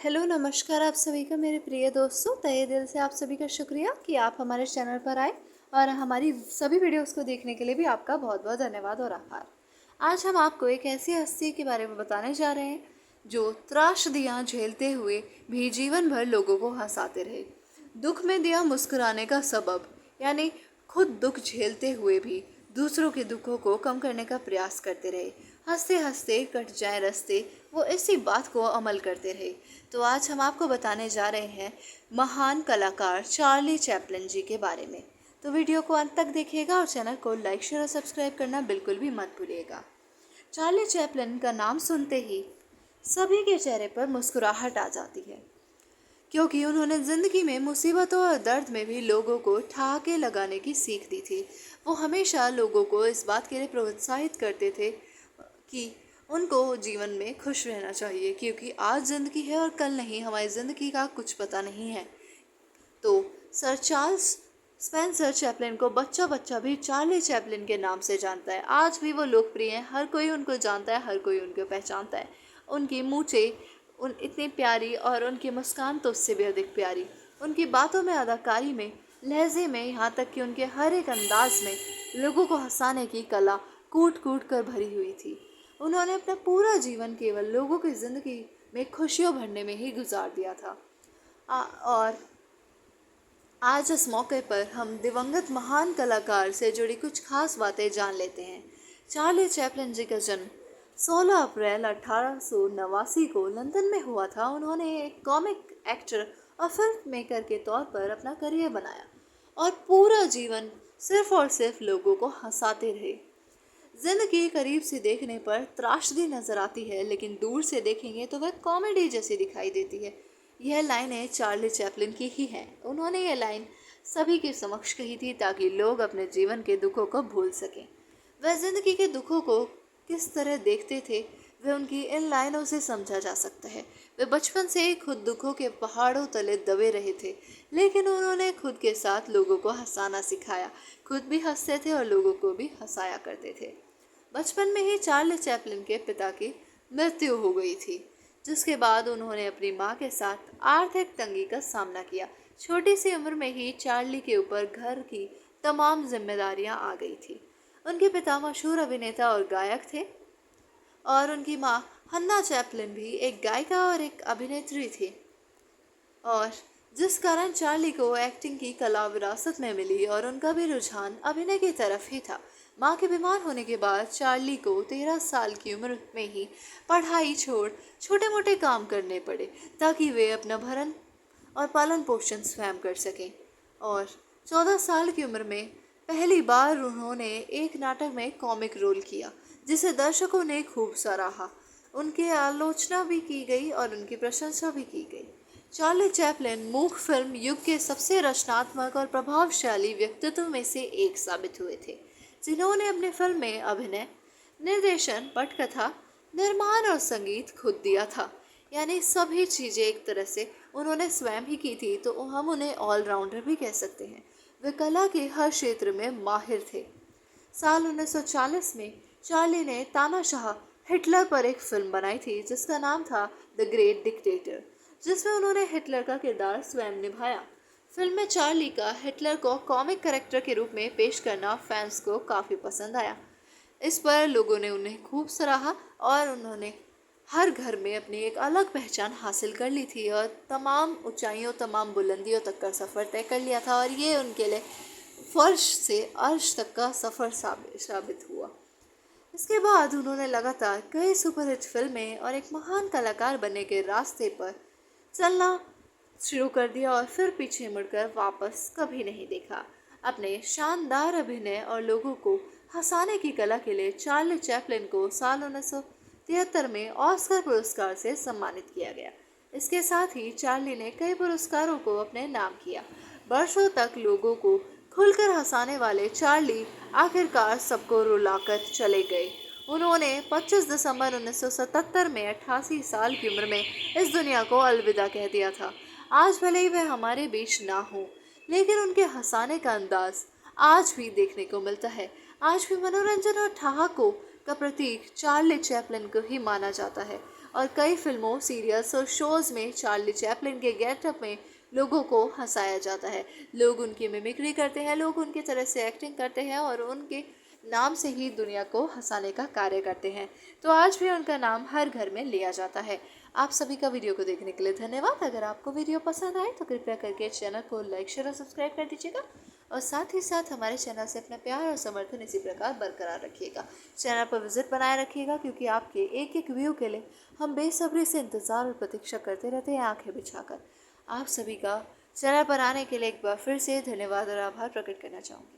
Hello नमस्कार आप सभी का मेरे प्रिय दोस्तों, तहे दिल से आप सभी का शुक्रिया कि आप हमारे चैनल पर आए और हमारी सभी वीडियोस को देखने के लिए भी आपका बहुत बहुत धन्यवाद और आभार। आज हम आपको एक ऐसी हस्ती के बारे में बताने जा रहे हैं जो त्रासदियां झेलते हुए भी जीवन भर लोगों को हंसाते रहे। दुख में दिया मुस्कुराने का सबब, यानी खुद दुख झेलते हुए भी दूसरों के दुखों को कम करने का प्रयास करते रहे। हंसते हंसते कट जाए रास्ते, वो इसी बात को अमल करते रहे। तो आज हम आपको बताने जा रहे हैं महान कलाकार चार्ली चैपलिन जी के बारे में। तो वीडियो को अंत तक देखिएगा और चैनल को लाइक शेयर और सब्सक्राइब करना बिल्कुल भी मत भूलिएगा। चार्ली चैपलिन का नाम सुनते ही सभी के चेहरे पर मुस्कुराहट आ जाती है, क्योंकि उन्होंने ज़िंदगी में मुसीबतों और दर्द में भी लोगों को ठहाके लगाने की सीख दी थी। वो हमेशा लोगों को इस बात के लिए प्रोत्साहित करते थे कि उनको जीवन में खुश रहना चाहिए, क्योंकि आज ज़िंदगी है और कल नहीं, हमारी ज़िंदगी का कुछ पता नहीं है। तो सर चार्ल्स स्पेंसर चैपलिन को बच्चा बच्चा भी चार्ली चैपलिन के नाम से जानता है। आज भी वो लोकप्रिय हैं, हर कोई उनको जानता है, हर कोई उनको पहचानता है। उनकी मूंछें उन इतनी प्यारी और उनकी मुस्कान तो उससे भी अधिक प्यारी। उनकी बातों में, अदाकारी में, लहजे में, यहाँ तक कि उनके हर एक अंदाज में लोगों को हंसाने की कला कूट कूट कर भरी हुई थी। उन्होंने अपना पूरा जीवन केवल लोगों की ज़िंदगी में खुशियों भरने में ही गुजार दिया था। और आज इस मौके पर हम दिवंगत महान कलाकार से जुड़ी कुछ खास बातें जान लेते हैं। चार्ली चैपलिन जी का जन्म 16 अप्रैल 1889 को लंदन में हुआ था। उन्होंने एक कॉमिक एक्टर और फिल्म मेकर के तौर पर अपना करियर बनाया और पूरा जीवन सिर्फ और सिर्फ लोगों को हंसाते रहे। जिंदगी करीब से देखने पर त्रासदी नजर आती है, लेकिन दूर से देखेंगे तो वह कॉमेडी जैसी दिखाई देती है। यह लाइनें चार्ली चैपलिन की ही हैं। उन्होंने यह लाइन सभी के समक्ष कही थी ताकि लोग अपने जीवन के दुखों को भूल सकें। वह जिंदगी के दुखों को किस तरह देखते थे, वह उनकी इन लाइनों से समझा जा सकता है। वे बचपन से ही खुद दुखों के पहाड़ों तले दबे रहे थे, लेकिन उन्होंने खुद के साथ लोगों को हंसाना सिखाया। खुद भी हंसते थे और लोगों को भी हंसाया करते थे। बचपन में ही चार्ली चैपलिन के पिता की मृत्यु हो गई थी, जिसके बाद उन्होंने अपनी मां के साथ आर्थिक तंगी का सामना किया। छोटी सी उम्र में ही चार्ली के ऊपर घर की तमाम जिम्मेदारियां आ गई थी। उनके पिता मशहूर अभिनेता और गायक थे और उनकी मां हन्ना चैपलिन भी एक गायिका और एक अभिनेत्री थी, और जिस कारण चार्ली को एक्टिंग की कला विरासत में मिली और उनका भी रुझान अभिनय की तरफ ही था। मां के बीमार होने के बाद चार्ली को 13 साल की उम्र में ही पढ़ाई छोड़ छोटे मोटे काम करने पड़े ताकि वे अपना भरण और पालन पोषण स्वयं कर सकें। और 14 साल की उम्र में पहली बार उन्होंने एक नाटक में कॉमिक रोल किया, जिसे दर्शकों ने खूब सराहा। उनकी आलोचना भी की गई और उनकी प्रशंसा भी की गई। चार्ली चैपलिन मूक फिल्म युग के सबसे रचनात्मक और प्रभावशाली व्यक्तित्व में से एक साबित हुए थे, जिन्होंने अपने फिल्म में अभिनय, निर्देशन, पटकथा, निर्माण और संगीत खुद दिया था। यानी सभी चीज़ें एक तरह से उन्होंने स्वयं ही की थी, तो हम उन्हें ऑलराउंडर भी कह सकते हैं। वे कला के हर क्षेत्र में माहिर थे। साल 1940 में चार्ली ने तानाशाह हिटलर पर एक फिल्म बनाई थी जिसका नाम था द ग्रेट डिक्टेटर, जिसमें उन्होंने हिटलर का किरदार स्वयं निभाया। फिल्म में चार्ली का हिटलर को कॉमिक कैरेक्टर के रूप में पेश करना फैंस को काफ़ी पसंद आया। इस पर लोगों ने उन्हें खूब सराहा और उन्होंने हर घर में अपनी एक अलग पहचान हासिल कर ली थी और तमाम ऊंचाइयों, तमाम बुलंदियों तक का सफ़र तय कर लिया था, और ये उनके लिए फर्श से अर्श तक का सफ़र साबित हुआ। इसके बाद उन्होंने लगातार कई सुपरहिट फिल्में और एक महान कलाकार बनने के रास्ते पर चलना शुरू कर दिया और फिर पीछे मुड़कर वापस कभी नहीं देखा। अपने शानदार अभिनय और लोगों को हंसाने की कला के लिए चार्ली चैपलिन को साल 1973 में ऑस्कर पुरस्कार से सम्मानित किया गया। इसके साथ ही चार्ली ने कई पुरस्कारों को अपने नाम किया। वर्षों तक लोगों को खुलकर हंसाने वाले चार्ली आखिरकार सबको रुलाकर चले गए। उन्होंने 25 दिसंबर 1977 में 88 साल की उम्र में इस दुनिया को अलविदा कह दिया था। आज भले ही वह हमारे बीच ना हो, लेकिन उनके हंसाने का अंदाज आज भी देखने को मिलता है। आज भी मनोरंजन और ठहाकों का प्रतीक चार्ली चैपलिन को ही माना जाता है। और कई फिल्मों, सीरियल्स और शोज़ में चार्ली चैपलिन के गेटअप में लोगों को हंसाया जाता है। लोग उनकी मिमिक्री करते हैं, लोग उनकी तरह से एक्टिंग करते हैं और उनके नाम से ही दुनिया को हंसाने का कार्य करते हैं। तो आज भी उनका नाम हर घर में लिया जाता है। आप सभी का वीडियो को देखने के लिए धन्यवाद। अगर आपको वीडियो पसंद आए तो कृपया करके चैनल को लाइक, शेयर और सब्सक्राइब कर दीजिएगा और साथ ही साथ हमारे चैनल से अपना प्यार और समर्थन इसी प्रकार बरकरार रखिएगा। चैनल पर विजिट बनाए रखिएगा, क्योंकि आपके एक एक व्यू के लिए हम बेसब्री से इंतज़ार और प्रतीक्षा करते रहते हैं आंखें बिछाकर। आप सभी का चैनल पर आने के लिए एक बार फिर से धन्यवाद और आभार प्रकट करना चाहूँगी।